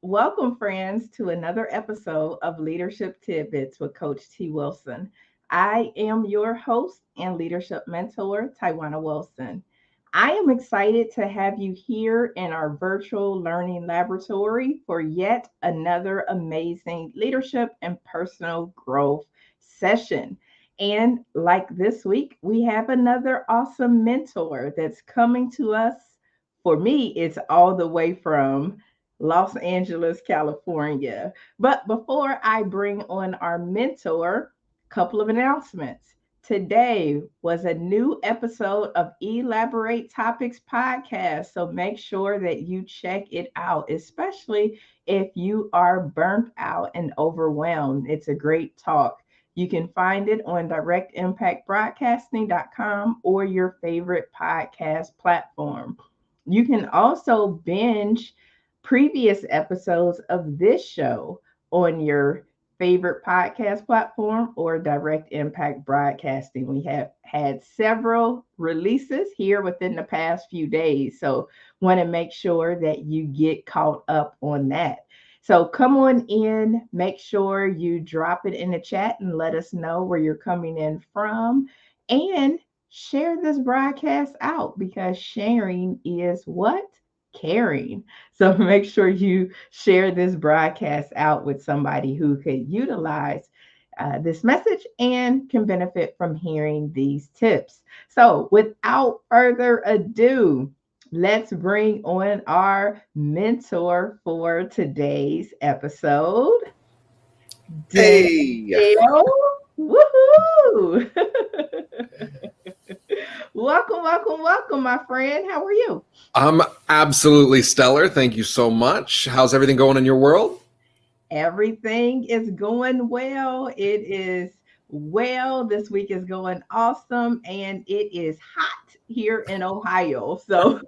Welcome, friends, to another episode of Leadership Tidbits with Coach T. Wilson. I am your host and leadership mentor, Tywauna Wilson. I am excited to have you here in our virtual learning laboratory for yet another amazing leadership and personal growth session. And like this week, we have another awesome mentor that's coming to us. For me, it's all the way from Los Angeles, California. But before I bring on our mentor, couple of announcements. Today was a new episode of Elaborate Topics podcast, so make sure that you check it out, especially if you are burnt out and overwhelmed. It's a great talk. You can find it on directimpactbroadcasting.com or your favorite podcast platform. You can also binge previous episodes of this show on your favorite podcast platform or Direct Impact Broadcasting. We have had several releases here within the past few days, so want to make sure that you get caught up on that. So come on in, make sure you drop it in the chat and let us know where you're coming in from. And share this broadcast out because sharing is what? Caring. So make sure you share this broadcast out with somebody who could utilize this message and can benefit from hearing these tips. So without further ado, let's bring on our mentor for today's episode. Hey! Dan Woohoo! welcome, my friend. How are you? I'm absolutely stellar. Thank you so much. How's everything going in your world? Everything is going well. It is well. This week is going awesome, and it is hot here in Ohio. So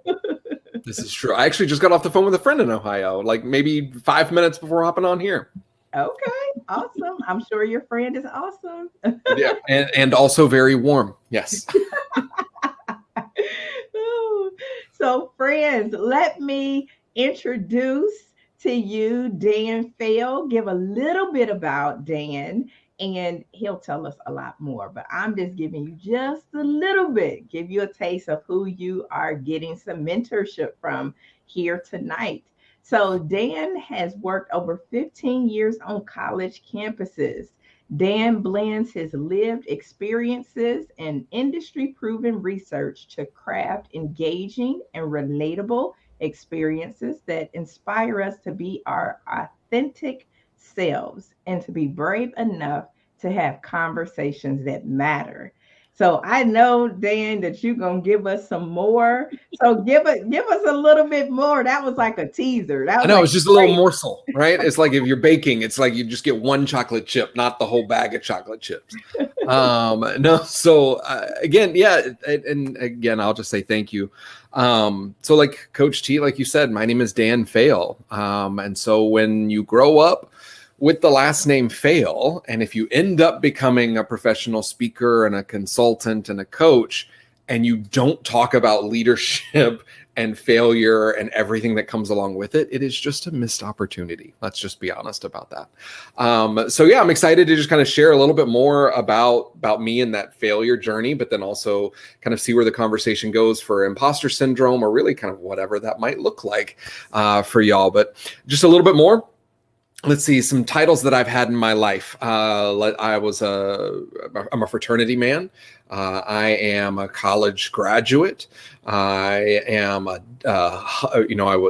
This is true. I actually just got off the phone with a friend in Ohio, like maybe 5 minutes before hopping on here. Okay, awesome. I'm sure your friend is awesome. Yeah, and also very warm. Yes. So, friends, let me introduce to you Dan Faill. Give a little bit about Dan, and he'll tell us a lot more. But I'm just giving you just a little bit, give you a taste of who you are getting some mentorship from here tonight. So Dan has worked over 15 years on college campuses. Dan blends his lived experiences and industry-proven research to craft engaging and relatable experiences that inspire us to be our authentic selves and to be brave enough to have conversations that matter. So I know, Dan, that you're gonna give us some more. So give us a little bit more. That was like a teaser. That was I know, like it's just a little morsel, right? It's like if you're baking, it's like you just get one chocolate chip, not the whole bag of chocolate chips. Again, yeah, and again, I'll just say thank you. So like Coach T, like you said, my name is Dan Faill. And so when you grow up with the last name Faill, and if you end up becoming a professional speaker and a consultant and a coach, and you don't talk about leadership and failure and everything that comes along with it, it is just a missed opportunity. Let's just be honest about that. I'm excited to just kind of share a little bit more about me and that failure journey, but then also kind of see where the conversation goes for imposter syndrome or really kind of whatever that might look like for y'all. But just a little bit more. Let's see some titles that I've had in my life. I'm a fraternity man. I am a college graduate. I am let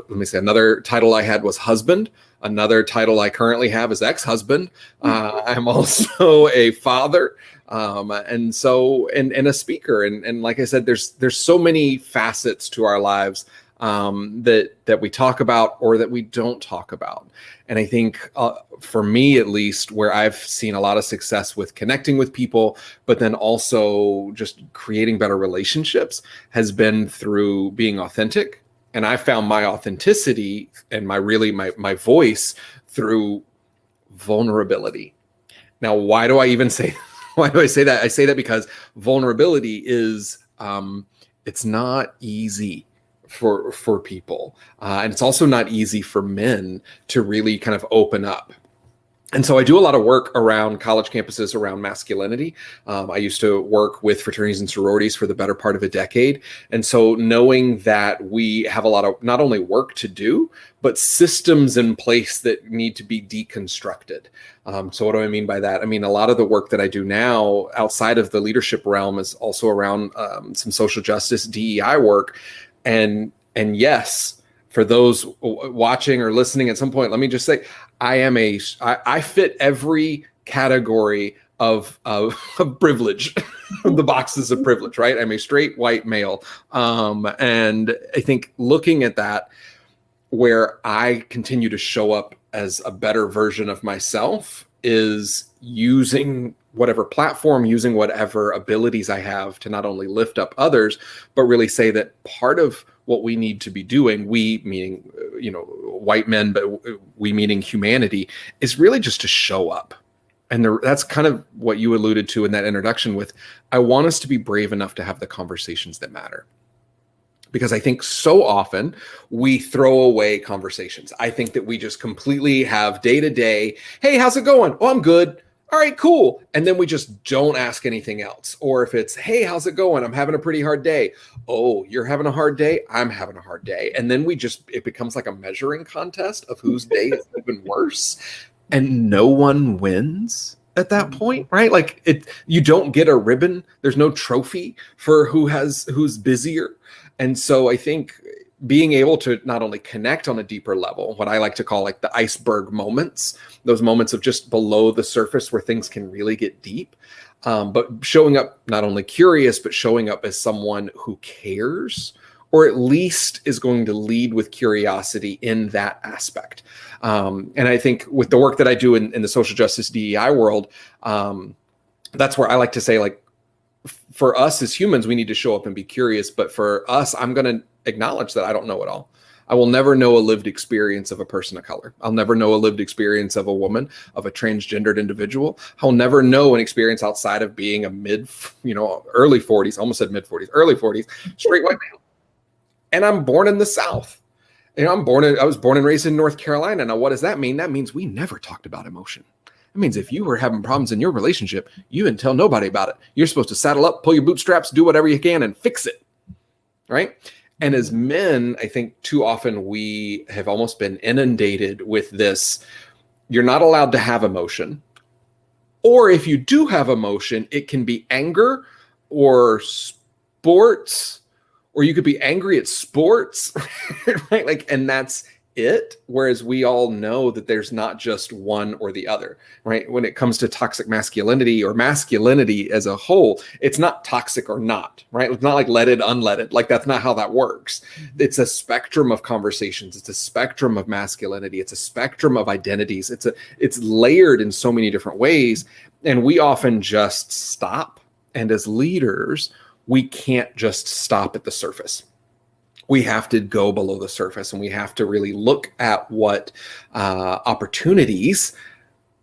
me say another title I had was husband. Another title I currently have is ex-husband. I'm also a father. And a speaker. And like I said, there's so many facets to our lives that we talk about or that we don't talk about. And I think for me, at least, where I've seen a lot of success with connecting with people, but then also just creating better relationships has been through being authentic. And I found my authenticity and my voice through vulnerability. Now, why do I say that? I say that because vulnerability is, it's not easy for people. And it's also not easy for men to really kind of open up. And so I do a lot of work around college campuses around masculinity. I used to work with fraternities and sororities for the better part of a decade. And so knowing that we have a lot of not only work to do, but systems in place that need to be deconstructed. So what do I mean by that? I mean, a lot of the work that I do now outside of the leadership realm is also around some social justice, DEI work. And yes, for those watching or listening at some point, let me just say, I fit every category of privilege, the boxes of privilege, right? I'm a straight white male. And I think looking at that, where I continue to show up as a better version of myself is using whatever platform, using whatever abilities I have to not only lift up others, but really say that part of what we need to be doing, we meaning, white men, but we meaning humanity, is really just to show up. And that's kind of what you alluded to in that introduction with, I want us to be brave enough to have the conversations that matter. Because I think so often we throw away conversations. I think that we just completely have day to day, hey, how's it going? Oh, I'm good. All right, cool. And then we just don't ask anything else. Or if it's, hey, how's it going? I'm having a pretty hard day. Oh, you're having a hard day? I'm having a hard day. And then it becomes like a measuring contest of whose day is even worse. And no one wins at that point, right? Like you don't get a ribbon. There's no trophy for who's busier. And so I think being able to not only connect on a deeper level, what I like to call like the iceberg moments, those moments of just below the surface where things can really get deep, but showing up not only curious, but showing up as someone who cares, or at least is going to lead with curiosity in that aspect. And I think with the work that I do in the social justice DEI world, that's where I like to say, like, for us as humans, we need to show up and be curious. But for us, I'm going to acknowledge that I don't know it all. I will never know a lived experience of a person of color. I'll never know a lived experience of a woman, of a transgendered individual. I'll never know an experience outside of being a early 40s, almost said mid 40s, early 40s, straight white male. And I'm born in the South. I was born and raised in North Carolina. Now, what does that mean? That means we never talked about emotion. It means if you were having problems in your relationship, you didn't tell nobody about it. You're supposed to saddle up, pull your bootstraps, do whatever you can and fix it, right? And as men, I think too often we have almost been inundated with this. You're not allowed to have emotion. Or if you do have emotion, it can be anger or sports, or you could be angry at sports, right? Like, and that's it. Whereas we all know that there's not just one or the other, right? When it comes to toxic masculinity or masculinity as a whole, it's not toxic or not, right? It's not like leaded, unleaded. Like, that's not how that works. It's a spectrum of conversations. It's a spectrum of masculinity. It's a spectrum of identities. It's layered in so many different ways. And we often just stop. And as leaders, we can't just stop at the surface. We have to go below the surface, and we have to really look at what opportunities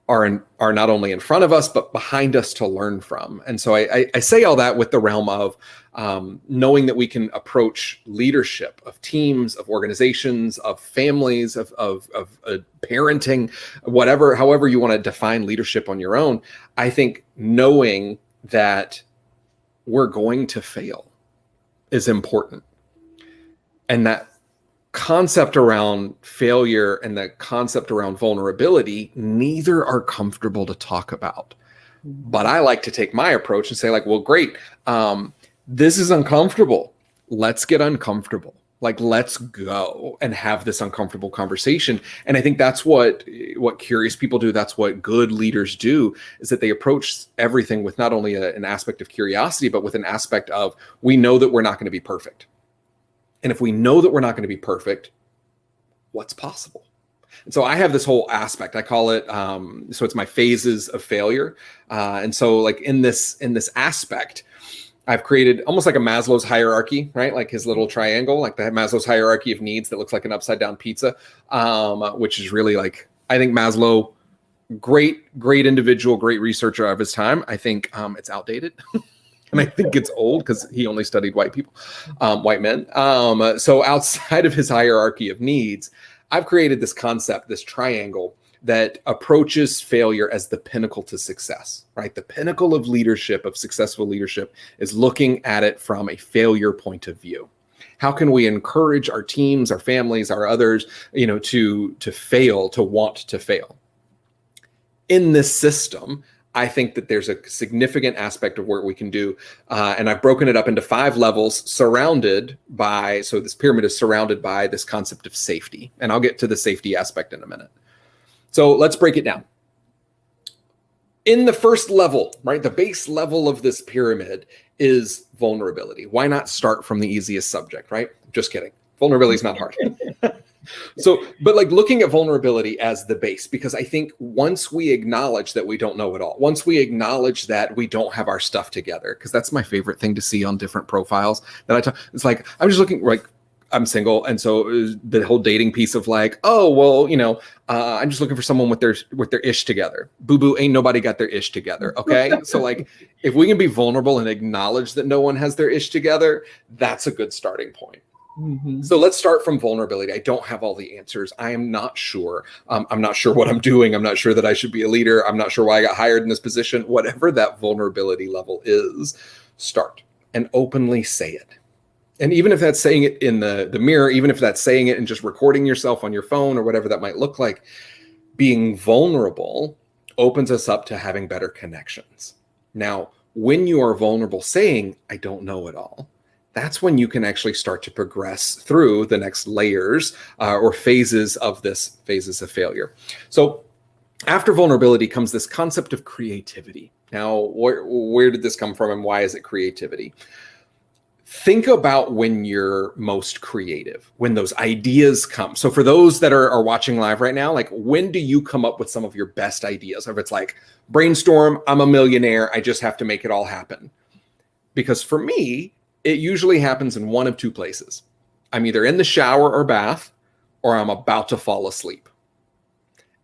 are not only in front of us, but behind us to learn from. And so I say all that with the realm of knowing that we can approach leadership of teams, of organizations, of families, of parenting, however you want to define leadership on your own. I think knowing that we're going to fail is important. And that concept around failure and the concept around vulnerability, neither are comfortable to talk about. But I like to take my approach and say, like, well, great. This is uncomfortable. Let's get uncomfortable. Like, let's go and have this uncomfortable conversation. And I think that's what curious people do. That's what good leaders do, is that they approach everything with not only an aspect of curiosity, but with an aspect of, we know that we're not going to be perfect. And if we know that we're not going to be perfect, what's possible? And so I have this whole aspect. I call it, so it's my phases of failure. And so like in this aspect, I've created almost like a Maslow's hierarchy, right? Like his little triangle, like the Maslow's hierarchy of needs that looks like an upside down pizza, which is really like, I think Maslow, great individual, great researcher of his time. I think it's outdated. And I think it's old because he only studied white people, white men. So outside of his hierarchy of needs, I've created this concept, this triangle that approaches failure as the pinnacle to success, right? The pinnacle of leadership, of successful leadership, is looking at it from a failure point of view. How can we encourage our teams, our families, our others, to fail, to want to fail? In this system, I think that there's a significant aspect of work we can do. And I've broken it up into 5 levels surrounded by, so this pyramid is surrounded by this concept of safety. And I'll get to the safety aspect in a minute. So let's break it down. In the first level, right, the base level of this pyramid is vulnerability. Why not start from the easiest subject, right? Just kidding. Vulnerability is not hard. So, but like looking at vulnerability as the base, because I think once we acknowledge that we don't know it all, once we acknowledge that we don't have our stuff together, because that's my favorite thing to see on different profiles that I talk, it's like, I'm just looking like, I'm single. And so the whole dating piece of like, oh, well, I'm just looking for someone with their ish together. Boo-boo, ain't nobody got their ish together. Okay. So like, if we can be vulnerable and acknowledge that no one has their ish together, that's a good starting point. Mm-hmm. So let's start from vulnerability. I don't have all the answers. I am not sure. I'm not sure what I'm doing. I'm not sure that I should be a leader. I'm not sure why I got hired in this position. Whatever that vulnerability level is, start and openly say it. And even if that's saying it in the mirror, even if that's saying it and just recording yourself on your phone or whatever that might look like, being vulnerable opens us up to having better connections. Now, when you are vulnerable saying, I don't know it all, that's when you can actually start to progress through the next layers or phases of failure. So after vulnerability comes this concept of creativity. Now, where did this come from and why is it creativity? Think about when you're most creative, when those ideas come. So for those that are watching live right now, like when do you come up with some of your best ideas? Or if it's like brainstorm, I'm a millionaire, I just have to make it all happen. Because for me, it usually happens in one of 2 places. I'm either in the shower or bath, or I'm about to fall asleep.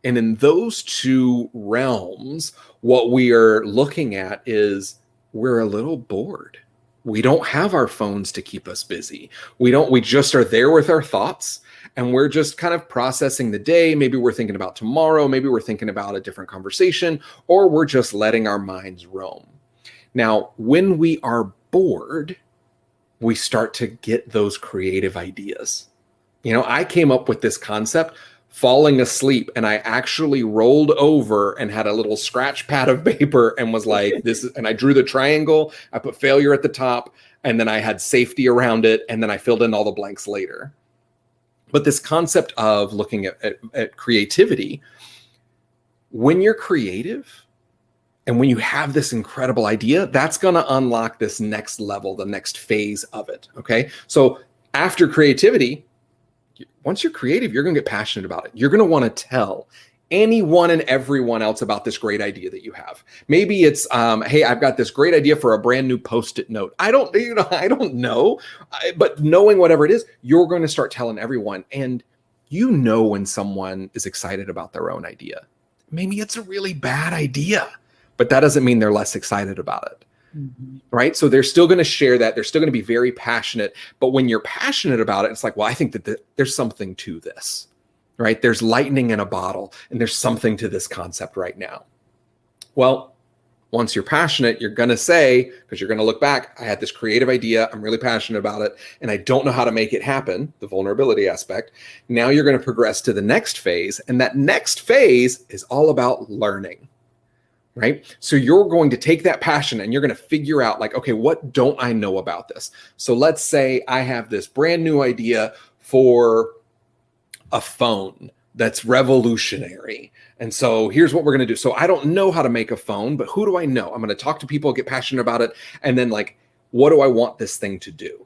And in those 2 realms, what we are looking at is we're a little bored. We don't have our phones to keep us busy. We just are there with our thoughts and we're just kind of processing the day. Maybe we're thinking about tomorrow. Maybe we're thinking about a different conversation, or we're just letting our minds roam. Now, when we are bored, we start to get those creative ideas. I came up with this concept falling asleep, and I actually rolled over and had a little scratch pad of paper and was like, and I drew the triangle, I put failure at the top, and then I had safety around it, and then I filled in all the blanks later. But this concept of looking at creativity, when you're creative, and when you have this incredible idea, that's going to unlock this next level, the next phase of it. Okay. So after creativity, once you're creative, you're going to get passionate about it. You're going to want to tell anyone and everyone else about this great idea that you have. Maybe it's, hey, I've got this great idea for a brand new Post-it note. I don't know, but knowing whatever it is, you're going to start telling everyone. And when someone is excited about their own idea, maybe it's a really bad idea, but that doesn't mean they're less excited about it. Mm-hmm. Right? So they're still going to share that. They're still going to be very passionate. But when you're passionate about it, it's like, well, I think that there's something to this, right? There's lightning in a bottle and there's something to this concept right now. Well, once you're passionate, you're going to say, because you're going to look back, I had this creative idea. I'm really passionate about it and I don't know how to make it happen. The vulnerability aspect. Now you're going to progress to the next phase. And that next phase is all about learning. Right? So you're going to take that passion and you're going to figure out like, okay, what don't I know about this? So let's say I have this brand new idea for a phone that's revolutionary. And so here's what we're going to do. So I don't know how to make a phone, but who do I know? I'm going to talk to people, get passionate about it. And then like, what do I want this thing to do?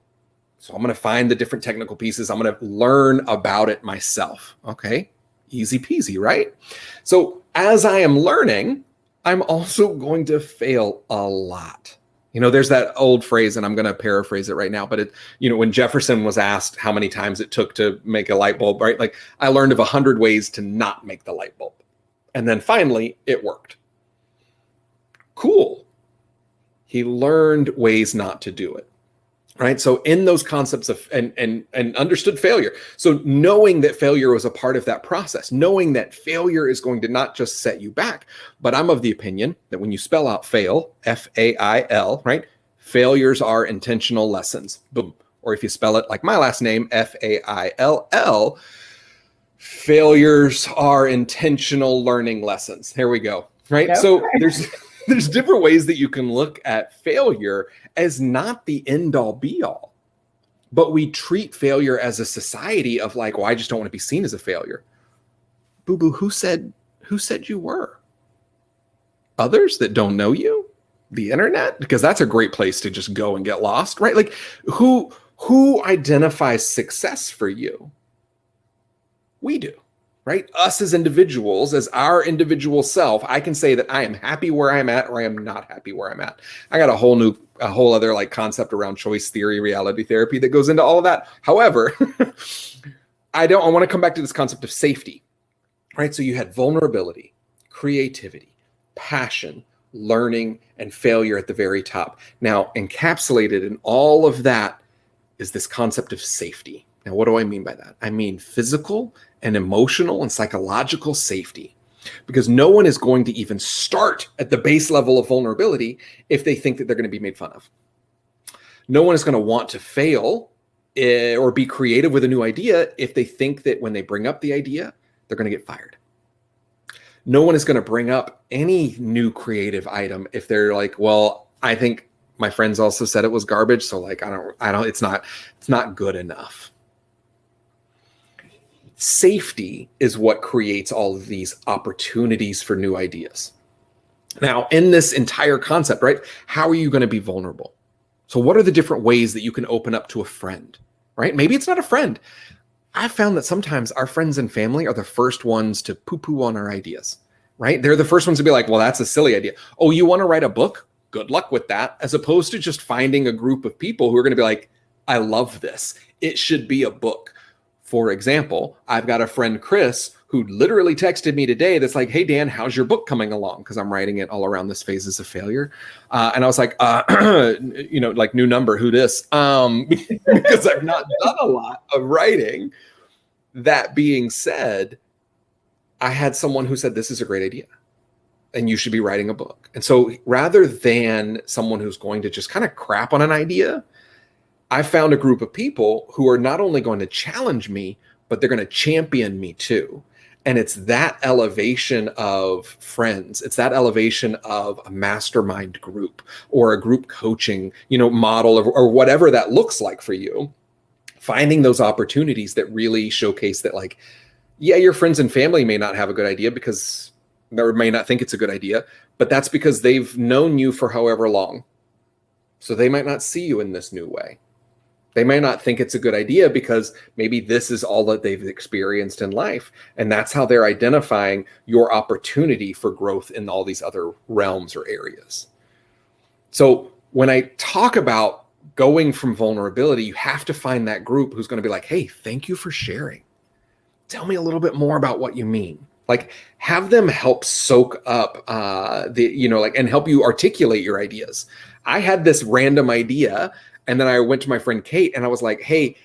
So I'm going to find the different technical pieces. I'm going to learn about it myself. Okay. Easy peasy, right? So as I am learning, I'm also going to fail a lot. There's that old phrase, and I'm going to paraphrase it right now, but when Jefferson was asked how many times it took to make a light bulb, right? Like I learned of 100 ways to not make the light bulb. And then finally it worked. Cool. He learned ways not to do it. Right. So in those concepts of and understood failure. So knowing that failure was a part of that process, knowing that failure is going to not just set you back, but I'm of the opinion that when you spell out fail, F-A-I-L, right? Failures are intentional lessons. Boom. Or if you spell it like my last name, F-A-I-L-L, failures are intentional learning lessons. There we go. Right. Yep. So there's different ways that you can look at failure as not the end all be all, but we treat failure as a society of like, well, I just don't want to be seen as a failure. Boo boo, who said you were? Others that don't know you? The internet? Because that's a great place to just go and get lost, right? Like who identifies success for you? We do. Right? Us as individuals, as our individual self, I can say that I am happy where I'm at or I am not happy where I'm at. I got a whole other like concept around choice theory, reality therapy that goes into all of that. However, I want to come back to this concept of safety, right? So you had vulnerability, creativity, passion, learning, and failure at the very top. Now, encapsulated in all of that is this concept of safety. Now, what do I mean by that? I mean physical and emotional and psychological safety, because no one is going to even start at the base level of vulnerability if they think that they're going to be made fun of. No one is going to want to fail or be creative with a new idea if they think that when they bring up the idea, they're going to get fired. No one is going to bring up any new creative item if they're like, well, I think my friends also said it was garbage, so like it's not good enough. Safety is what creates all of these opportunities for new ideas. Now, in this entire concept, right, how are you going to be vulnerable? So what are the different ways that you can open up to a friend, right? Maybe it's not a friend. I've found that sometimes our friends and family are the first ones to poo-poo on our ideas, right? They're the first ones to be like, well, that's a silly idea. Oh, you want to write a book? Good luck with that. As opposed to just finding a group of people who are going to be like, I love this. It should be a book. For example, I've got a friend, Chris, who literally texted me today that's like, hey, Dan, how's your book coming along? Because I'm writing it all around this phases of failure. And I was like, like new number, who this? Because I've not done a lot of writing. That being said, I had someone who said, this is a great idea and you should be writing a book. And so rather than someone who's going to just kind of crap on an idea, I found a group of people who are not only going to challenge me, but they're going to champion me too. And it's that elevation of friends. It's that elevation of a mastermind group or a group coaching, model or whatever that looks like for you. Finding those opportunities that really showcase that, like, yeah, your friends and family may not have a good idea because they may not think it's a good idea, but that's because they've known you for however long. So they might not see you in this new way. They may not think it's a good idea because maybe this is all that they've experienced in life. And that's how they're identifying your opportunity for growth in all these other realms or areas. So when I talk about going from vulnerability, you have to find that group who's going to be like, hey, thank you for sharing. Tell me a little bit more about what you mean. Like, have them help soak up and help you articulate your ideas. I had this random idea. And then I went to my friend Kate and I was like, hey,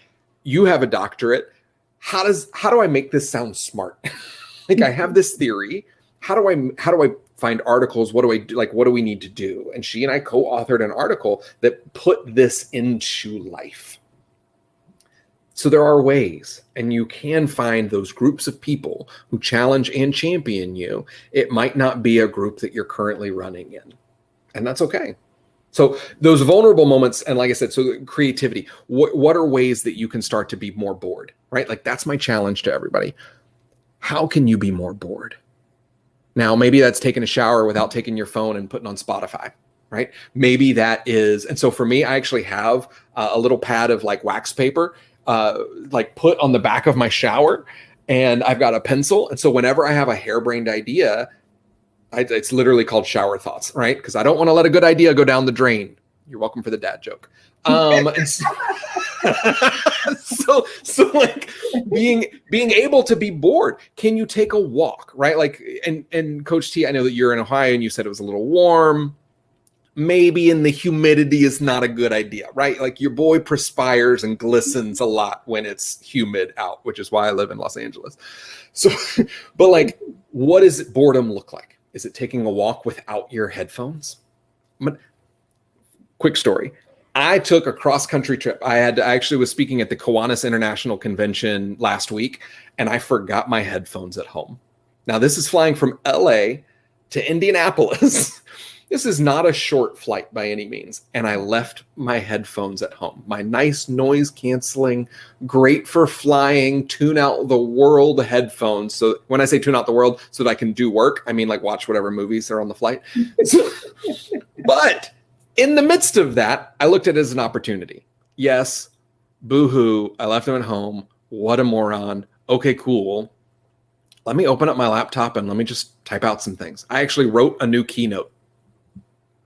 you have a doctorate. How do I make this sound smart? Like, I have this theory. How do I find articles? What do I do? Like, what do we need to do? And she and I co-authored an article that put this into life. So there are ways, and you can find those groups of people who challenge and champion you. It might not be a group that you're currently running in, and that's okay. So those vulnerable moments, and like I said, so creativity, what are ways that you can start to be more bored, right? Like, that's my challenge to everybody. How can you be more bored? Now, maybe that's taking a shower without taking your phone and putting on Spotify, right? Maybe that is, and so for me, I actually have a little pad of like wax paper, like put on the back of my shower, and I've got a pencil. And so whenever I have a harebrained idea, it's literally called shower thoughts, right? Because I don't want to let a good idea go down the drain. You're welcome for the dad joke. And so like being able to be bored. Can you take a walk, right? Like, and Coach T, I know that you're in Ohio and you said it was a little warm. maybe in the humidity is not a good idea, right? Like your boy perspires and glistens a lot when it's humid out, which is why I live in Los Angeles. So, but like, what does boredom look like? Is it taking a walk without your headphones? Quick story. I took a cross-country trip. I actually was speaking at the Kiwanis International Convention last week, and I forgot my headphones at home. Now, this is flying from LA to Indianapolis. This is not a short flight by any means. And I left my headphones at home. My nice noise canceling, great for flying, tune out the world headphones. So when I say tune out the world so that I can do work, I mean like watch whatever movies are on the flight. But in the midst of that, I looked at it as an opportunity. Yes, boo-hoo, I left them at home. What a moron. Okay, cool. Let me open up my laptop and let me just type out some things. I actually wrote a new keynote.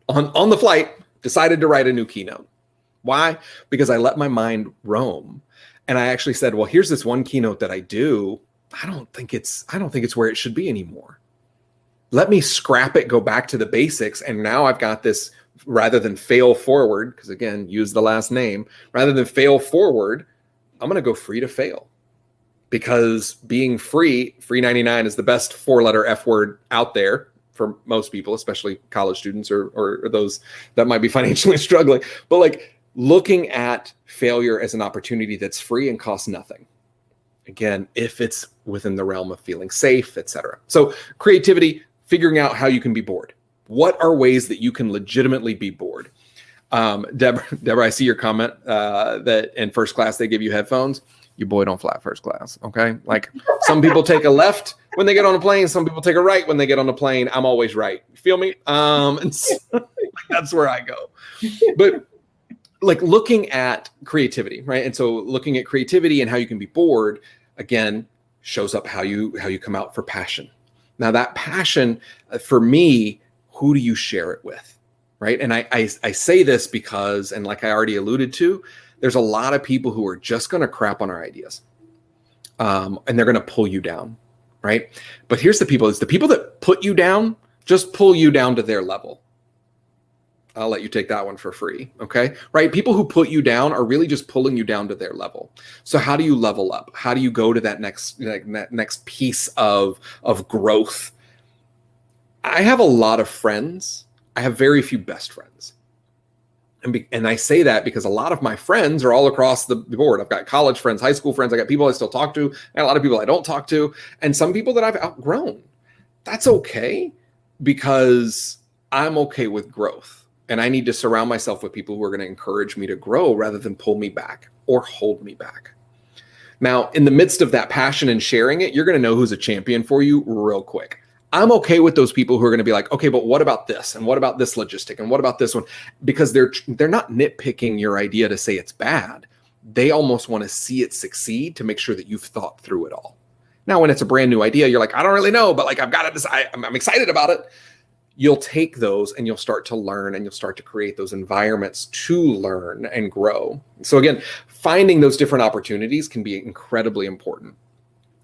On the flight, decided to write a new keynote. Why? Because I let my mind roam. And I actually said, well, here's this one keynote that I do. I don't think it's where it should be anymore. Let me scrap it, go back to the basics. And now I've got this, rather than fail forward, because again, use the last name, rather than fail forward, I'm going to go free to fail. Because being free 99 is the best 4-letter F word out there for most people, especially college students or those that might be financially struggling. But like looking at failure as an opportunity that's free and costs nothing. Again, if it's within the realm of feeling safe, etc. So creativity, figuring out how you can be bored. What are ways that you can legitimately be bored? Deborah, I see your comment that in first class they give you headphones. Your boy don't fly first class, okay? Like some people take a left when they get on a plane, some people take a right when they get on a plane. I'm always right. You feel me? And so, that's where I go. But like looking at creativity, right? And so looking at creativity and how you can be bored, again, shows up how you come out for passion. Now that passion, for me, who do you share it with, right? And I say this because, and like I already alluded to, there's a lot of people who are just going to crap on our ideas, and they're going to pull you down, right? But here's the people: it's the people that put you down, just pull you down to their level. I'll let you take that one for free, okay? Right? People who put you down are really just pulling you down to their level. So how do you level up? How do you go to that next piece of growth? I have a lot of friends. I have very few best friends. And I say that because a lot of my friends are all across the board. I've got college friends, high school friends. I got people I still talk to, and a lot of people I don't talk to, and some people that I've outgrown. That's okay, because I'm okay with growth. And I need to surround myself with people who are going to encourage me to grow rather than pull me back or hold me back. Now, in the midst of that passion and sharing it, you're going to know who's a champion for you real quick. I'm okay with those people who are going to be like, okay, but what about this? And what about this logistic? And what about this one? Because they're not nitpicking your idea to say it's bad. They almost want to see it succeed to make sure that you've thought through it all. Now, when it's a brand new idea, you're like, I don't really know, but like, I've got to decide. I'm excited about it. You'll take those and you'll start to learn, and you'll start to create those environments to learn and grow. So again, finding those different opportunities can be incredibly important.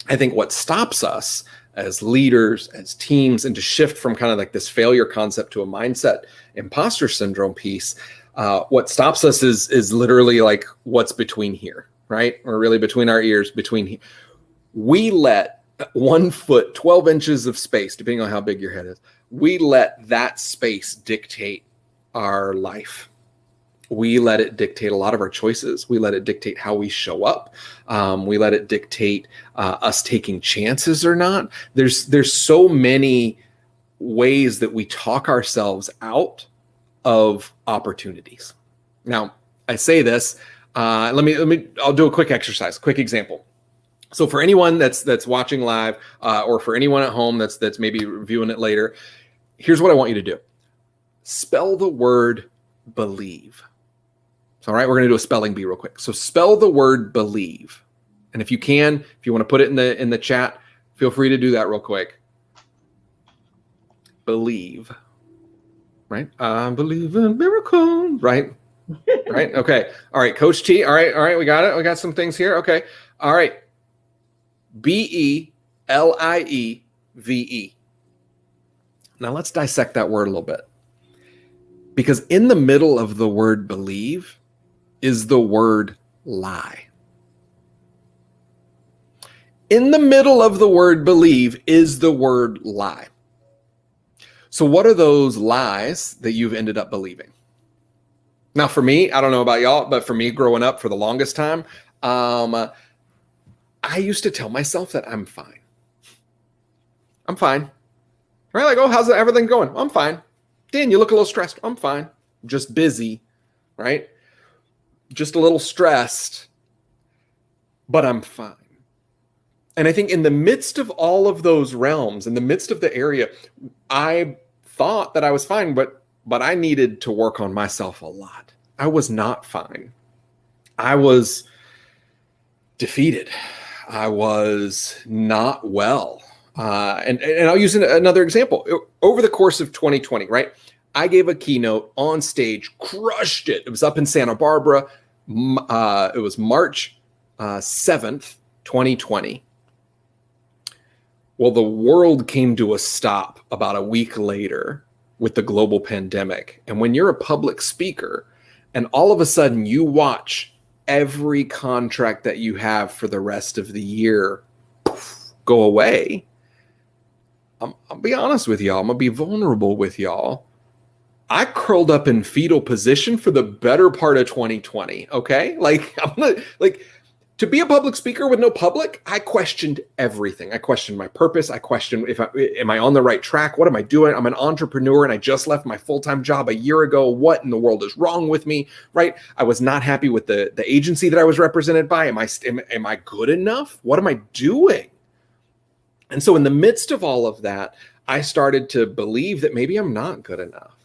I think what stops us as leaders, as teams, and to shift from kind of like this failure concept to a mindset imposter syndrome piece, what stops us is literally like what's between here, right? Or really between our ears, between here. We let 1 foot, 12 inches of space, depending on how big your head is, we let that space dictate our life. We let it dictate a lot of our choices. We let it dictate how we show up. We let it dictate us taking chances or not. There's so many ways that we talk ourselves out of opportunities. Now, I say this. I'll do a quick exercise, quick example. So for anyone that's watching live, or for anyone at home that's maybe viewing it later, here's what I want you to do. Spell the word believe. So, all right, we're going to do a spelling bee real quick. So spell the word believe. And if you want to put it in the chat, feel free to do that real quick. Believe. Right? I believe in miracles. Right? Right? Okay. All right, Coach T. All right, we got it. We got some things here. Okay. All right. BELIEVE. Now let's dissect that word a little bit. Because in the middle of the word believe is the word lie. In the middle of the word believe is the word lie. So what are those lies that you've ended up believing? Now, for me, I don't know about y'all, but for me growing up for the longest time, I used to tell myself that I'm fine. I'm fine. Right? Like, oh, how's everything going? I'm fine. Dan, you look a little stressed. I'm fine. Just busy, right? Just a little stressed, but I'm fine. And I think in the midst of all of those realms, in the midst of the area, I thought that I was fine, but I needed to work on myself a lot. I was not fine. I was defeated. I was not well. And I'll use another example. Over the course of 2020, right? I gave a keynote on stage, crushed it. It was up in Santa Barbara. It was March 7th, 2020. Well, the world came to a stop about a week later with the global pandemic. And when you're a public speaker and all of a sudden you watch every contract that you have for the rest of the year go away, I'll be honest with y'all. I'm going to be vulnerable with y'all. I curled up in fetal position for the better part of 2020. Okay. To be a public speaker with no public, I questioned everything. I questioned my purpose. I questioned am I on the right track? What am I doing? I'm an entrepreneur and I just left my full-time job a year ago. What in the world is wrong with me? Right? I was not happy with the agency that I was represented by. Am I good enough? What am I doing? And so in the midst of all of that, I started to believe that maybe I'm not good enough.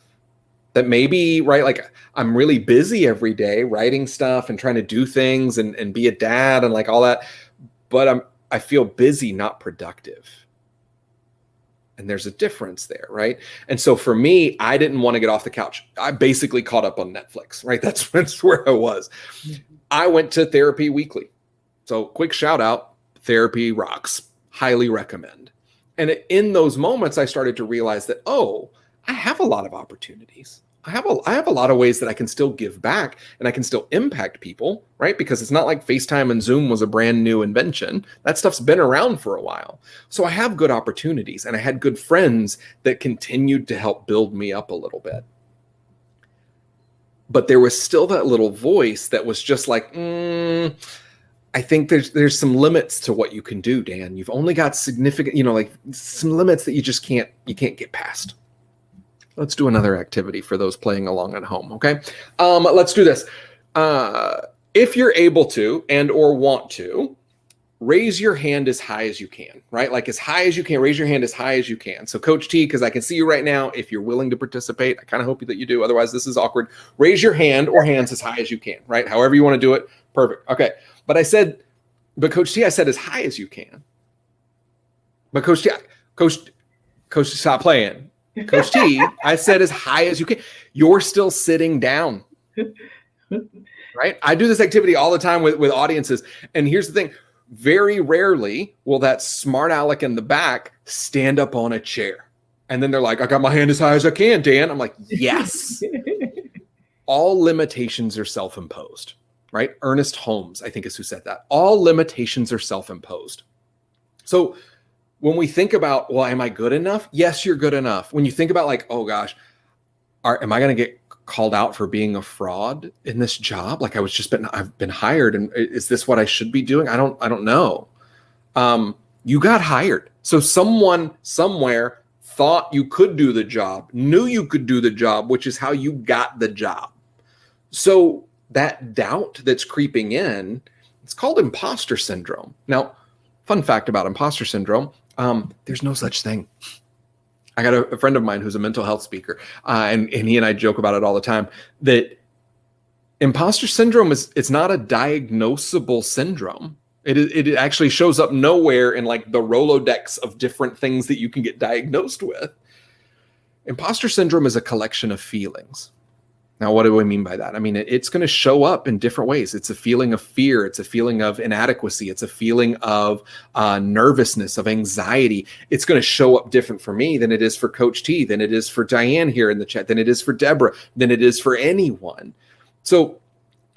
That maybe, right, like I'm really busy every day writing stuff and trying to do things and be a dad and like all that, but I feel busy, not productive. And there's a difference there, right? And so for me, I didn't want to get off the couch. I basically caught up on Netflix, right? That's where I was. I went to therapy weekly. So quick shout out, therapy rocks. Highly recommend. And in those moments, I started to realize that, oh, I have a lot of opportunities. I have a lot of ways that I can still give back and I can still impact people, right? Because it's not like FaceTime and Zoom was a brand new invention. That stuff's been around for a while. So I have good opportunities and I had good friends that continued to help build me up a little bit. But there was still that little voice that was just like, I think there's some limits to what you can do, Dan. You've only got significant, like some limits that you can't get past. Let's do another activity for those playing along at home, okay? Let's do this. If you're able to and or want to, raise your hand as high as you can, right? Like as high as you can, raise your hand as high as you can. So Coach T, because I can see you right now, if you're willing to participate, I kind of hope that you do. Otherwise, this is awkward. Raise your hand or hands as high as you can, right? However you want to do it, perfect. Okay, but Coach T, I said as high as you can. But Coach T, stop playing. Coach T, I said as high as you can. You're still sitting down, right? I do this activity all the time with audiences. And here's the thing. Very rarely will that smart aleck in the back stand up on a chair. And then they're like, I got my hand as high as I can, Dan. I'm like, yes. All limitations are self-imposed, right? Ernest Holmes, I think, is who said that. All limitations are self-imposed. So when we think about, well, am I good enough? Yes, you're good enough. When you think about like, oh gosh, am I going to get called out for being a fraud in this job? Like I've been hired, and is this what I should be doing? I don't know. You got hired. So someone somewhere thought you could do the job, knew you could do the job, which is how you got the job. So that doubt that's creeping in, it's called imposter syndrome. Now, fun fact about imposter syndrome, there's no such thing. I got a friend of mine who's a mental health speaker, and he and I joke about it all the time, that imposter syndrome it's not a diagnosable syndrome. It actually shows up nowhere in like the Rolodex of different things that you can get diagnosed with. Imposter syndrome is a collection of feelings. Now, what do I mean by that? I mean, it's going to show up in different ways. It's a feeling of fear. It's a feeling of inadequacy. It's a feeling of nervousness, of anxiety. It's going to show up different for me than it is for Coach T, than it is for Diane here in the chat, than it is for Deborah, than it is for anyone. So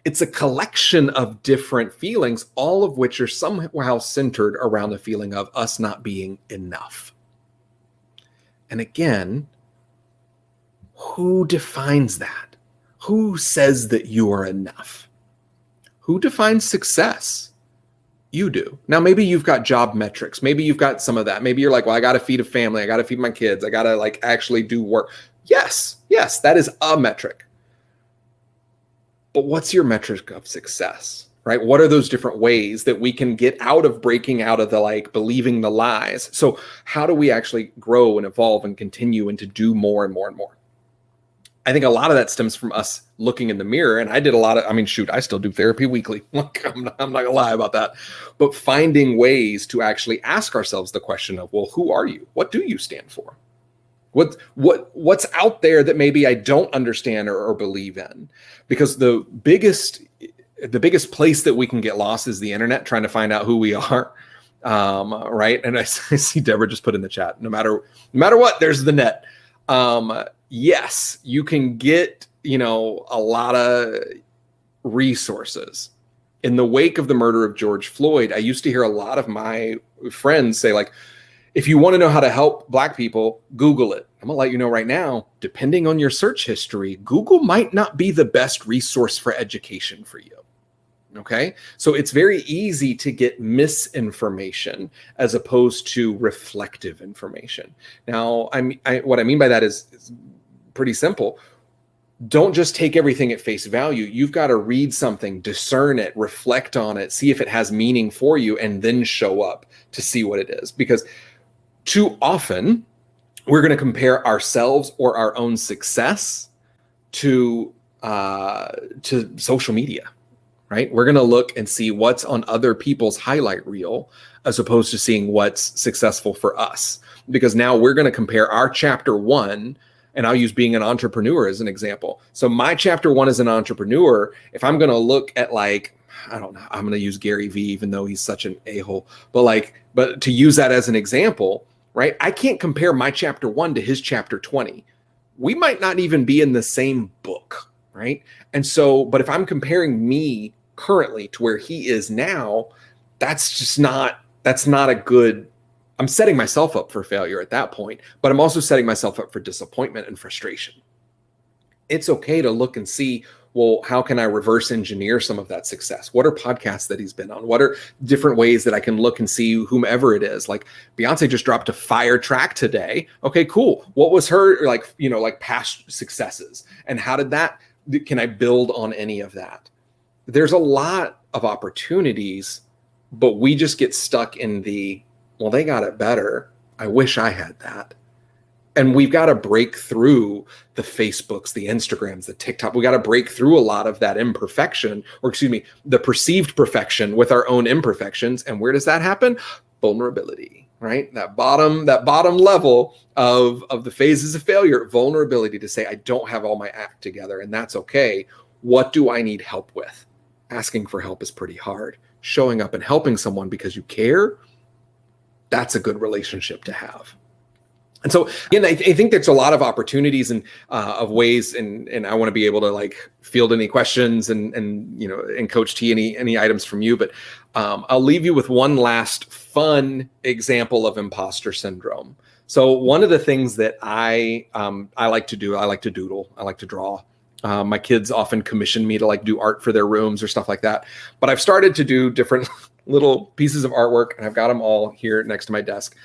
it's a collection of different feelings, all of which are somehow centered around the feeling of us not being enough. And again, who defines that? Who says that you are enough? Who defines success? You do. Now, maybe you've got job metrics. Maybe you've got some of that. Maybe you're like, well, I got to feed a family. I got to feed my kids. I got to like actually do work. Yes, that is a metric. But what's your metric of success, right? What are those different ways that we can get out of breaking out of the like believing the lies? So how do we actually grow and evolve and continue and to do more and more and more? I think a lot of that stems from us looking in the mirror. And I did a lot of, I still do therapy weekly. I'm not gonna lie about that. But finding ways to actually ask ourselves the question of, well, who are you? What do you stand for? What's out there that maybe I don't understand or believe in? Because the biggest place that we can get lost is the internet, trying to find out who we are. Right. And I see Deborah just put in the chat, no matter what, there's the net. Yes, you can get, a lot of resources. In the wake of the murder of George Floyd, I used to hear a lot of my friends say, like, if you want to know how to help Black people, Google it. I'm going to let you know right now, depending on your search history, Google might not be the best resource for education for you. Okay, so it's very easy to get misinformation as opposed to reflective information. Now, what I mean by that is pretty simple. Don't just take everything at face value. You've got to read something, discern it, reflect on it, see if it has meaning for you, and then show up to see what it is. Because too often, we're going to compare ourselves or our own success to social media. Right? We're going to look and see what's on other people's highlight reel as opposed to seeing what's successful for us. Because now we're going to compare our chapter 1, and I'll use being an entrepreneur as an example. So my chapter 1 as an entrepreneur, if I'm going to look at like, I don't know, I'm going to use Gary Vee, even though he's such an a-hole, but to use that as an example, right? I can't compare my chapter 1 to his chapter 20. We might not even be in the same book, right? And so, but if I'm comparing me currently to where he is now, that's not a good, I'm setting myself up for failure at that point, but I'm also setting myself up for disappointment and frustration. It's okay to look and see, well, how can I reverse engineer some of that success? What are podcasts that he's been on? What are different ways that I can look and see whomever it is? Like Beyonce just dropped a fire track today. Okay, cool. What was her like past successes? And how did that, can I build on any of that? There's a lot of opportunities, but we just get stuck in well, they got it better. I wish I had that. And we've got to break through the Facebooks, the Instagrams, the TikTok. We got to break through a lot of that imperfection, the perceived perfection with our own imperfections. And where does that happen? Vulnerability, right? That bottom level of the phases of failure, vulnerability to say, I don't have all my act together, and that's okay. What do I need help with? Asking for help is pretty hard. Showing up and helping someone because you care, that's a good relationship to have. And so, again, I think there's a lot of opportunities and of ways, and I want to be able to like field any questions and Coach T, any items from you. But I'll leave you with one last fun example of imposter syndrome. So one of the things that I like to do, I like to doodle, I like to draw. My kids often commission me to like do art for their rooms or stuff like that. But I've started to do different little pieces of artwork, and I've got them all here next to my desk.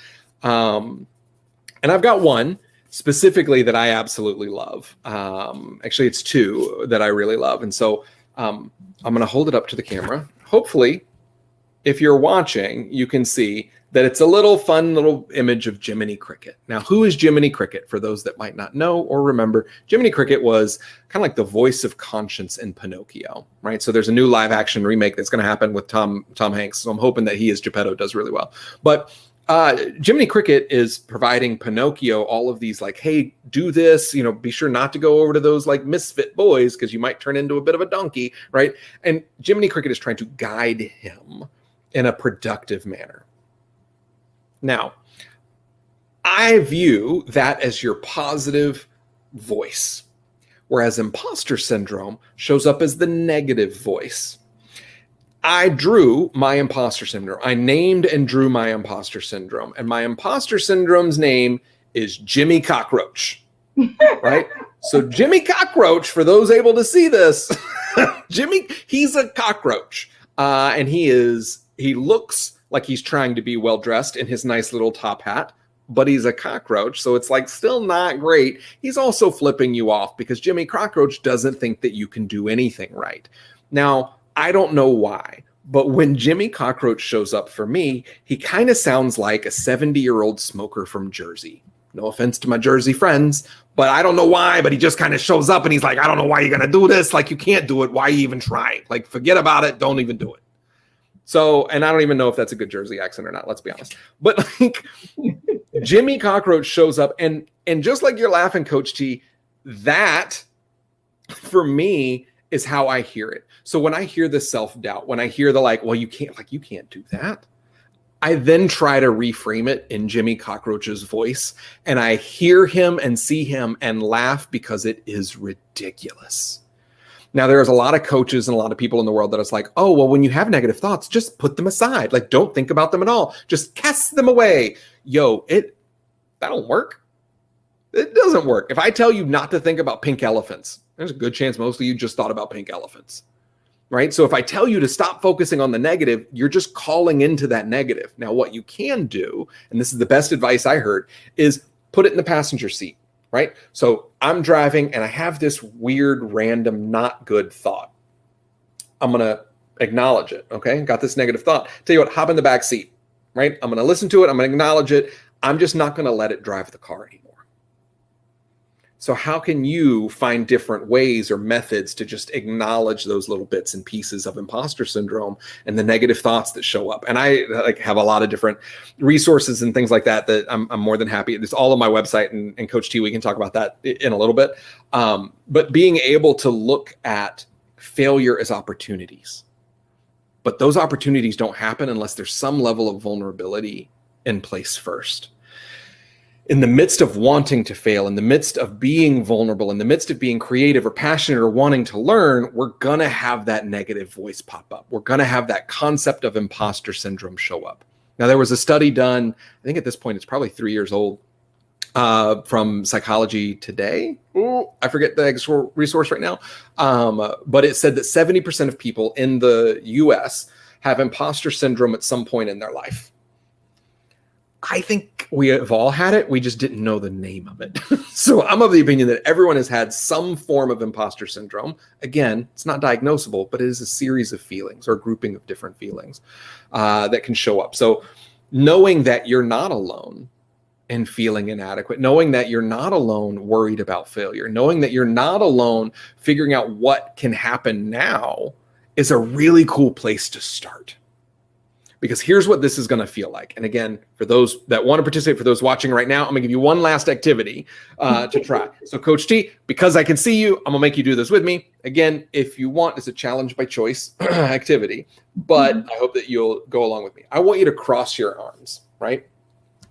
And I've got one specifically that I absolutely love. Actually, it's two that I really love. And so I'm going to hold it up to the camera. Hopefully, if you're watching, you can see that it's a little fun little image of Jiminy Cricket. Now, who is Jiminy Cricket? For those that might not know or remember, Jiminy Cricket was kind of like the voice of conscience in Pinocchio, right? So there's a new live action remake that's going to happen with Tom Hanks. So I'm hoping that he as Geppetto does really well. But Jiminy Cricket is providing Pinocchio all of these like, hey, do this, be sure not to go over to those like misfit boys because you might turn into a bit of a donkey, right? And Jiminy Cricket is trying to guide him in a productive manner. Now, I view that as your positive voice, whereas imposter syndrome shows up as the negative voice. I drew my imposter syndrome. I named and drew my imposter syndrome. And my imposter syndrome's name is Jimmy Cockroach, right? So Jimmy Cockroach, for those able to see this, Jimmy, he's a cockroach. And he looks like he's trying to be well-dressed in his nice little top hat, but he's a cockroach. So it's like still not great. He's also flipping you off because Jimmy Cockroach doesn't think that you can do anything right. Now, I don't know why, but when Jimmy Cockroach shows up for me, he kind of sounds like a 70-year-old smoker from Jersey. No offense to my Jersey friends, but I don't know why, but he just kind of shows up and he's like, I don't know why you're going to do this. Like, you can't do it. Why are you even trying? Like, forget about it. Don't even do it. So, and I don't even know if that's a good Jersey accent or not. Let's be honest. But like Jimmy Cockroach shows up and just like you're laughing, Coach T, that for me is how I hear it. So when I hear the self-doubt, when I hear the like, well, you can't do that, I then try to reframe it in Jimmy Cockroach's voice, and I hear him and see him and laugh because it is ridiculous. Now, there's a lot of coaches and a lot of people in the world that is like, oh, well, when you have negative thoughts, just put them aside. Like, don't think about them at all. Just cast them away. That don't work. It doesn't work. If I tell you not to think about pink elephants, there's a good chance most of you just thought about pink elephants, right? So if I tell you to stop focusing on the negative, you're just calling into that negative. Now, what you can do, and this is the best advice I heard, is put it in the passenger seat, right? So I'm driving and I have this weird, random, not good thought. I'm going to acknowledge it, okay? Got this negative thought. Tell you what, hop in the back seat, right? I'm going to listen to it. I'm going to acknowledge it. I'm just not going to let it drive the car anymore. So how can you find different ways or methods to just acknowledge those little bits and pieces of imposter syndrome and the negative thoughts that show up? And I have a lot of different resources and things like that I'm more than happy. It's all on my website, and Coach T, we can talk about that in a little bit. But being able to look at failure as opportunities. But those opportunities don't happen unless there's some level of vulnerability in place first. In the midst of wanting to fail, in the midst of being vulnerable, in the midst of being creative or passionate or wanting to learn, we're going to have that negative voice pop up. We're going to have that concept of imposter syndrome show up. Now, there was a study done, I think at this point, it's probably 3 years old, from Psychology Today. Ooh, I forget the actual resource right now. But it said that 70% of people in the US have imposter syndrome at some point in their life. I think we have all had it. We just didn't know the name of it. So I'm of the opinion that everyone has had some form of imposter syndrome. Again, it's not diagnosable, but it is a series of feelings or a grouping of different feelings that can show up. So knowing that you're not alone in feeling inadequate, knowing that you're not alone worried about failure, knowing that you're not alone figuring out what can happen now is a really cool place to start. Because here's what this is going to feel like. And again, for those that want to participate, for those watching right now, I'm going to give you one last activity to try. So Coach T, because I can see you, I'm going to make you do this with me. Again, if you want, it's a challenge by choice activity, but I hope that you'll go along with me. I want you to cross your arms, right?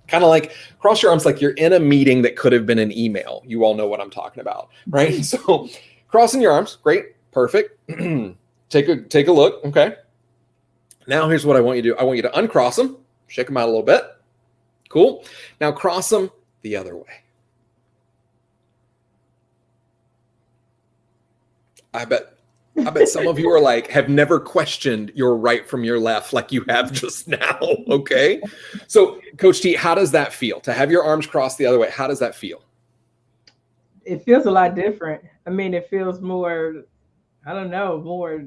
Kind of like cross your arms like you're in a meeting that could have been an email. You all know what I'm talking about, right? So crossing your arms, great, perfect. Take a look, okay? Now here's what I want you to do. I want you to uncross them, shake them out a little bit. Cool. Now cross them the other way. I bet some of you are like, have never questioned your right from your left like you have just now, okay? So Coach T, how does that feel? To have your arms crossed the other way, how does that feel? It feels a lot different. I mean, it feels more, I don't know, more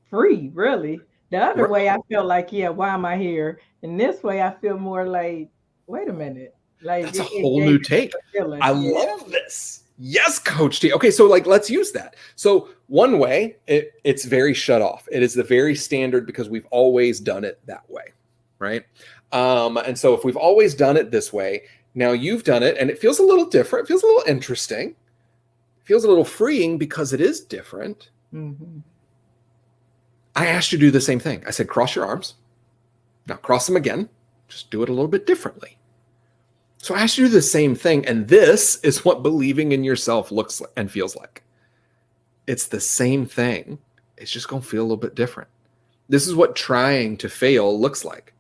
free, really. The other way, I feel like, yeah, why am I here? And this way, I feel more like, wait a minute. Like that's a whole new take. I love this. Yes, Coach T. Okay, so like, let's use that. So one way, it's very shut off. It is the very standard because we've always done it that way, right? And so if we've always done it this way, now you've done it and it feels a little different, it feels a little interesting, it feels a little freeing because it is different. Mm-hmm. I asked you to do the same thing. I said, cross your arms. Now cross them again. Just do it a little bit differently. So I asked you to do the same thing. And this is what believing in yourself looks like and feels like. It's the same thing. It's just going to feel a little bit different. This is what trying to fail looks like.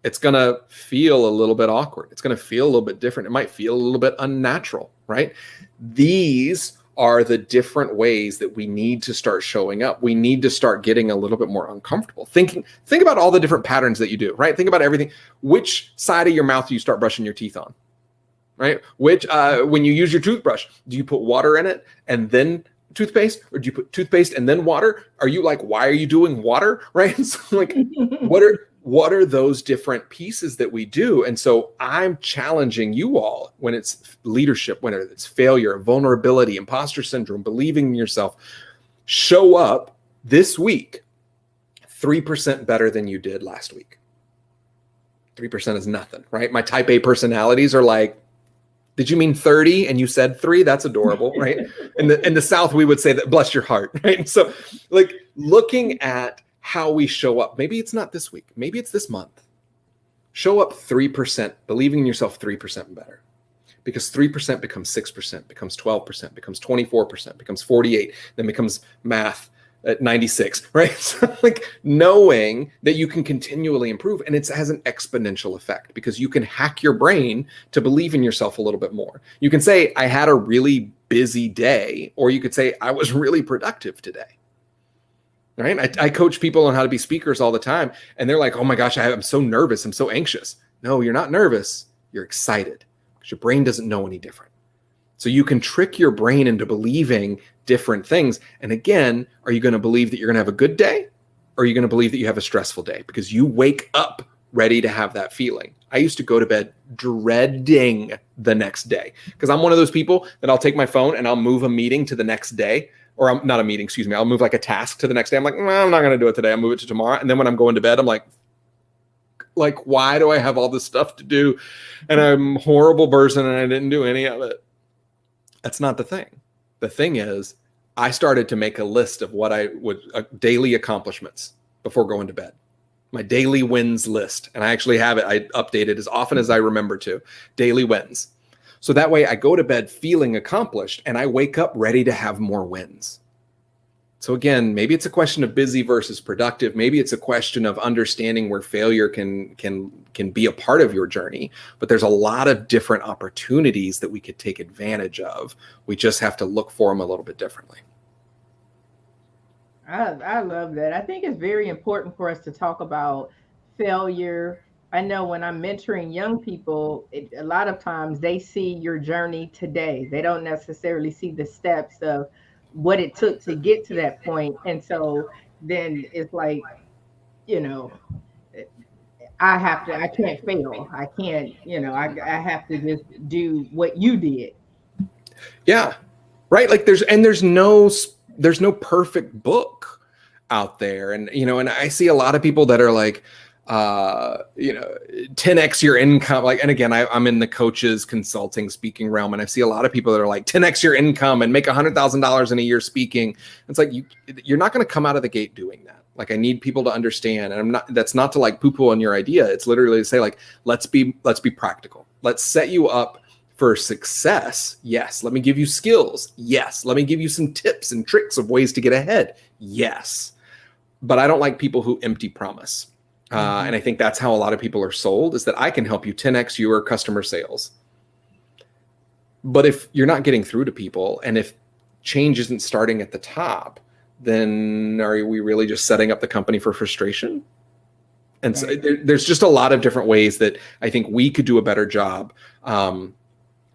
It's going to feel a little bit awkward. It's going to feel a little bit different. It might feel a little bit unnatural, right? These are the different ways that we need to start showing up. We need to start getting a little bit more uncomfortable. Think about all the different patterns that you do, right? Think about everything. Which side of your mouth do you start brushing your teeth on, right? Which, when you use your toothbrush, do you put water in it and then toothpaste, or do you put toothpaste and then water? Are you like, why are you doing water, right? So like, what are those different pieces that we do? And so I'm challenging you all, when it's leadership, when it's failure, vulnerability, imposter syndrome, believing in yourself, show up this week 3% better than you did last week. 3% is nothing, right? My type A personalities are like, did you mean 30 and you said 3? That's adorable, right? In the South, we would say that, bless your heart, right? So like looking at how we show up. Maybe it's not this week. Maybe it's this month. Show up 3%, believing in yourself 3% better. Because 3% becomes 6%, becomes 12%, becomes 24%, becomes 48, then becomes math at 96, right? So like knowing that you can continually improve, and it has an exponential effect because you can hack your brain to believe in yourself a little bit more. You can say, I had a really busy day, or you could say, I was really productive today. Right? I coach people on how to be speakers all the time. And they're like, oh my gosh, I'm so nervous. I'm so anxious. No, you're not nervous. You're excited because your brain doesn't know any different. So you can trick your brain into believing different things. And again, are you going to believe that you're going to have a good day? Or are you going to believe that you have a stressful day? Because you wake up ready to have that feeling. I used to go to bed dreading the next day because I'm one of those people that I'll take my phone and I'll move a meeting to the next day. Or I'm not a meeting, excuse me. I'll move like a task to the next day. I'm like, I'm not going to do it today. I'll move it to tomorrow. And then when I'm going to bed, I'm like, why do I have all this stuff to do? And I'm a horrible person and I didn't do any of it. That's not the thing. The thing is, I started to make a list of what I would, daily accomplishments before going to bed. My daily wins list. And I actually have it. I update it as often as I remember to. Daily wins. So that way I go to bed feeling accomplished and I wake up ready to have more wins. So again, maybe it's a question of busy versus productive. Maybe it's a question of understanding where failure can be a part of your journey. But there's a lot of different opportunities that we could take advantage of. We just have to look for them a little bit differently. I love that. I think it's very important for us to talk about failure. I know when I'm mentoring young people, a lot of times they see your journey today. They don't necessarily see the steps of what it took to get to that point. And so then it's like, I can't fail. I can't, I have to just do what you did. Yeah. Right. Like there's no perfect book out there. And, and I see a lot of people that are like, 10x your income. And again, I'm in the coaches consulting speaking realm, and I see a lot of people that are like 10x your income and make $100,000 in a year speaking. It's like, you're not going to come out of the gate doing that. Like, I need people to understand, and that's not to like poo-poo on your idea. It's literally to say like, let's be practical. Let's set you up for success. Yes. Let me give you skills. Yes. Let me give you some tips and tricks of ways to get ahead. Yes. But I don't like people who empty promise. And I think that's how a lot of people are sold, is that I can help you 10x your customer sales. But if you're not getting through to people, and if change isn't starting at the top, then are we really just setting up the company for frustration? And so there's just a lot of different ways that I think we could do a better job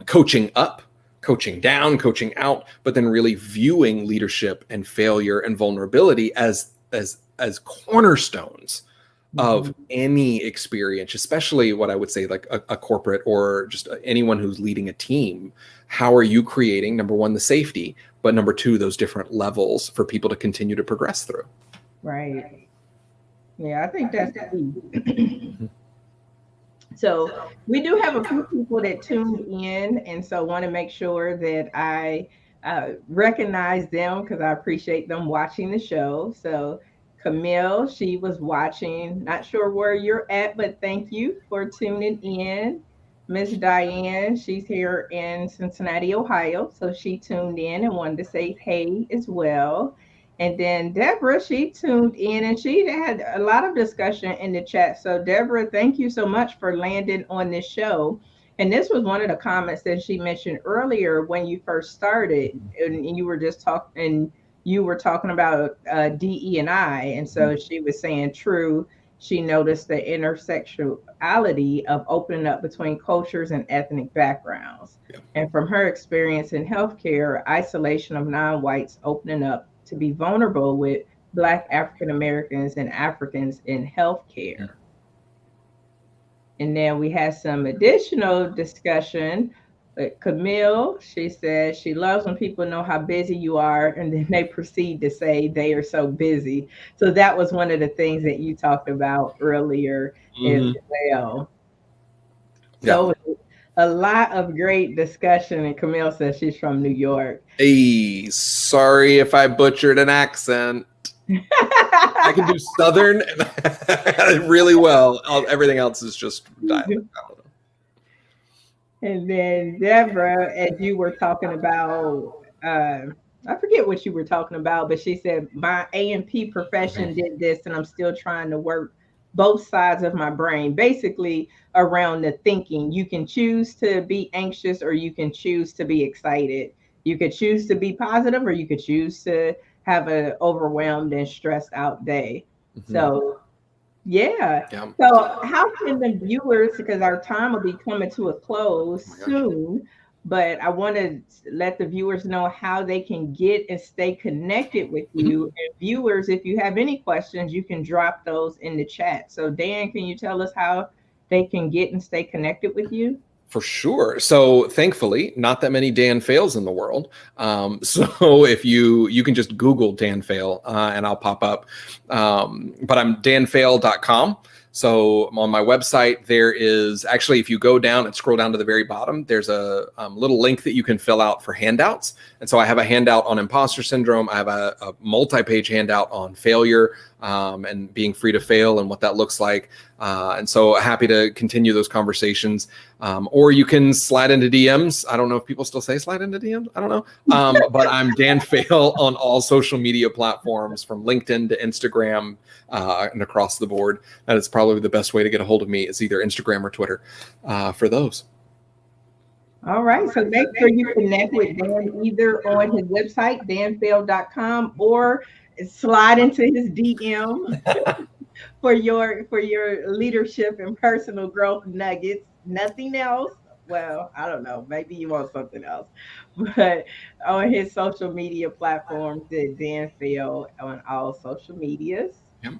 coaching up, coaching down, coaching out, but then really viewing leadership and failure and vulnerability as cornerstones of any experience, especially what I would say like a corporate or just anyone who's leading a team. How are you creating, number one, the safety, but number two, those different levels for people to continue to progress through? Right. Yeah, I think that's key. So we do have a few people that tuned in, and so want to make sure that I recognize them because I appreciate them watching the show. So Camille, she was watching. Not sure where you're at, but thank you for tuning in. Miss Diane, she's here in Cincinnati, Ohio, so she tuned in and wanted to say hey as well. And then Deborah, she tuned in and she had a lot of discussion in the chat. So, Deborah, thank you so much for landing on this show. And this was one of the comments that she mentioned earlier when you first started, and you were just talking, you were talking about DE and I. And so she was saying, true, she noticed the intersectionality of opening up between cultures and ethnic backgrounds. Yeah. And from her experience in healthcare, isolation of non-whites opening up to be vulnerable with Black African Americans and Africans in healthcare. And then we had some additional discussion. Camille, she said she loves when people know how busy you are, and then they proceed to say they are so busy. So that was one of the things that you talked about earlier as well. So a lot of great discussion, and Camille says she's from New York. Hey, sorry if I butchered an accent. I can do Southern really well. Everything else is just dialect. And then Deborah, as you were talking about, I forget what you were talking about, but she said, my A&P profession did this and I'm still trying to work both sides of my brain, basically around the thinking. You can choose to be anxious or you can choose to be excited. You could choose to be positive or you could choose to have an overwhelmed and stressed out day. So yeah. So how can the viewers, because our time will be coming to a close soon, but I want to let the viewers know how they can get and stay connected with you. And viewers, if you have any questions, you can drop those in the chat. So Dan, can you tell us how they can get and stay connected with you? For sure. So thankfully, not that many Dan Faills in the world. So if you can just Google Dan Faill and I'll pop up. But I'm danfaill.com. So on my website, there is actually, if you go down and scroll down to the very bottom, there's a little link that you can fill out for handouts. And so I have a handout on imposter syndrome. I have a multi-page handout on failure and being free to fail and what that looks like. And so happy to continue those conversations. Or you can slide into DMs. I don't know if people still say slide into DMs. I don't know. But I'm Dan Faill on all social media platforms from LinkedIn to Instagram and across the board. That is probably the best way to get a hold of me is either Instagram or Twitter for those. All right. So make sure you connect with Dan either on his website, danfaill.com, or slide into his DM for your leadership and personal growth nuggets. Nothing else. Well, I don't know. Maybe you want something else. But on his social media platforms, Dan Faill on all social medias. Yep.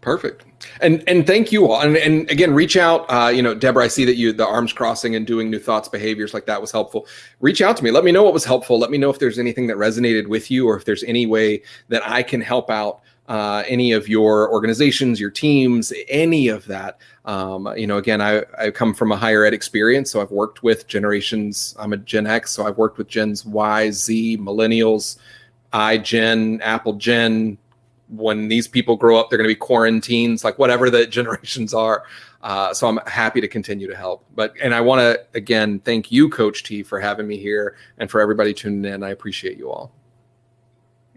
Perfect. And thank you all. And again, reach out. Deborah, I see that the arms crossing and doing new thoughts, behaviors like that was helpful. Reach out to me. Let me know what was helpful. Let me know if there's anything that resonated with you or if there's any way that I can help out any of your organizations, your teams, any of that. Again, I come from a higher ed experience. So I've worked with generations. I'm a Gen X. So I've worked with Gens Y, Z, millennials, iGen, Apple Gen. When these people grow up, they're going to be quarantines, like whatever the generations are. So I'm happy to continue to help. And I want to, again, thank you, Coach T, for having me here and for everybody tuning in. I appreciate you all.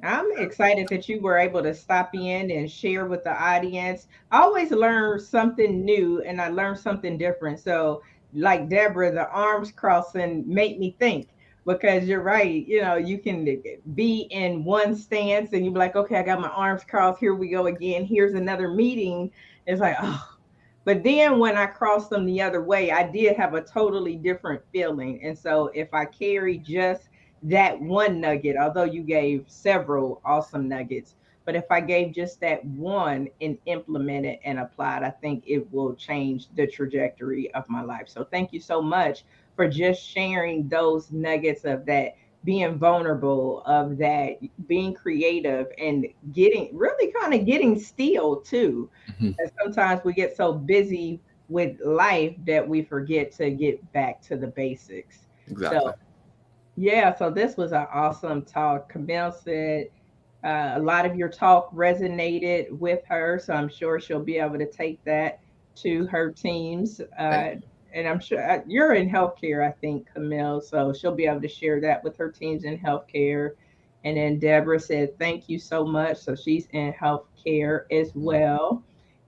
I'm excited that you were able to stop in and share with the audience. I always learn something new and I learn something different. So like Deborah, the arms crossing make me think. Because you're right, you can be in one stance and you're like, okay, I got my arms crossed. Here we go again. Here's another meeting. It's like, oh. But then when I crossed them the other way, I did have a totally different feeling. And so if I carry just that one nugget, although you gave several awesome nuggets, but if I gave just that one and implemented and applied, I think it will change the trajectory of my life. So thank you so much for just sharing those nuggets of that being vulnerable, of that being creative and getting still too. And sometimes we get so busy with life that we forget to get back to the basics. Exactly. So, yeah, so this was an awesome talk. Camille said a lot of your talk resonated with her, so I'm sure she'll be able to take that to her teams. And I'm sure you're in healthcare, I think, Camille, so she'll be able to share that with her teams in healthcare. And then Deborah said, thank you so much. So she's in healthcare as well.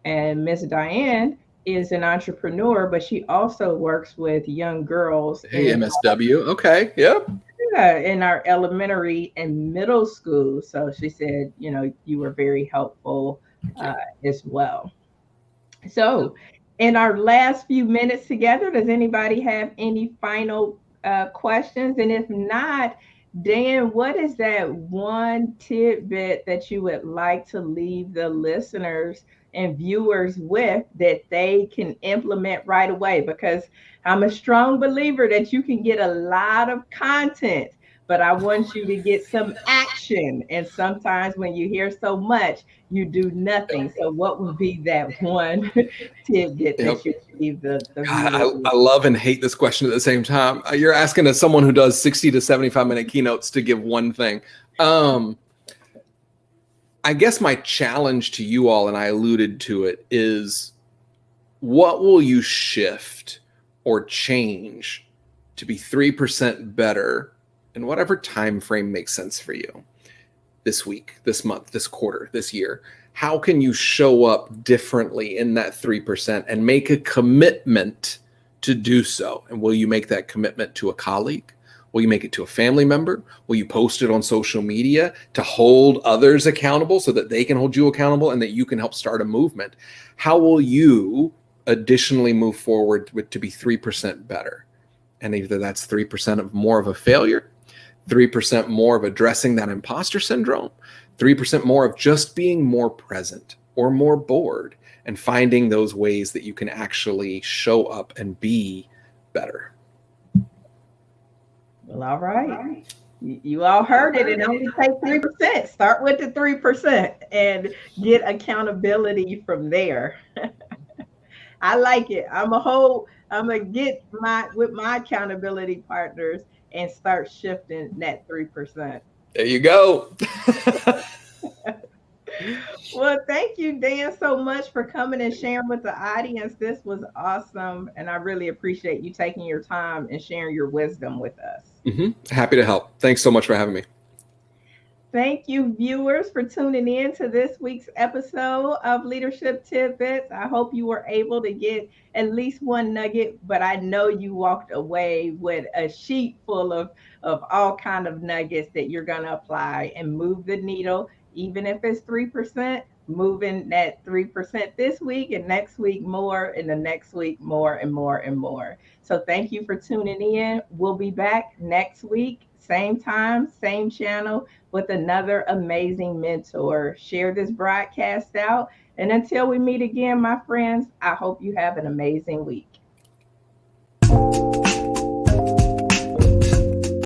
And Miss Diane is an entrepreneur, but she also works with young girls Hey, MSW. Okay. Yep. in our elementary and middle school. So she said, you were very helpful as well. So, in our last few minutes together, does anybody have any final questions? And if not, Dan, what is that one tidbit that you would like to leave the listeners and viewers with that they can implement right away? Because I'm a strong believer that you can get a lot of content, but I want you to get some action. And sometimes when you hear so much, you do nothing. So, what would be that one tidbit that you leave the God, I love and hate this question at the same time. You're asking as someone who does 60 to 75-minute keynotes to give one thing. I guess my challenge to you all, and I alluded to it, is what will you shift or change to be 3% better in whatever time frame makes sense for you this week, this month, this quarter, this year? How can you show up differently in that 3% and make a commitment to do so? And will you make that commitment to a colleague? Will you make it to a family member? Will you post it on social media to hold others accountable so that they can hold you accountable and that you can help start a movement? How will you additionally move forward to be 3% better? And either that's 3% of more of a failure, 3% more of addressing that imposter syndrome, 3% more of just being more present or more bored and finding those ways that you can actually show up and be better. Well, all right. You all heard it. It only takes 3%. Start with the 3% and get accountability from there. I like it. I'm gonna get with my accountability partners and start shifting that 3%. There you go. Well, thank you, Dan, so much for coming and sharing with the audience. This was awesome. And I really appreciate you taking your time and sharing your wisdom with us. Happy to help. Thanks so much for having me. Thank you, viewers, for tuning in to this week's episode of Leadership Tidbits. I hope you were able to get at least one nugget, but I know you walked away with a sheet full of all kind of nuggets that you're going to apply and move the needle, even if it's 3%, moving that 3% this week and next week more, and the next week more and more and more. So thank you for tuning in. We'll be back next week, same time, same channel, with another amazing mentor. Share this broadcast out. And until we meet again, my friends, I hope you have an amazing week.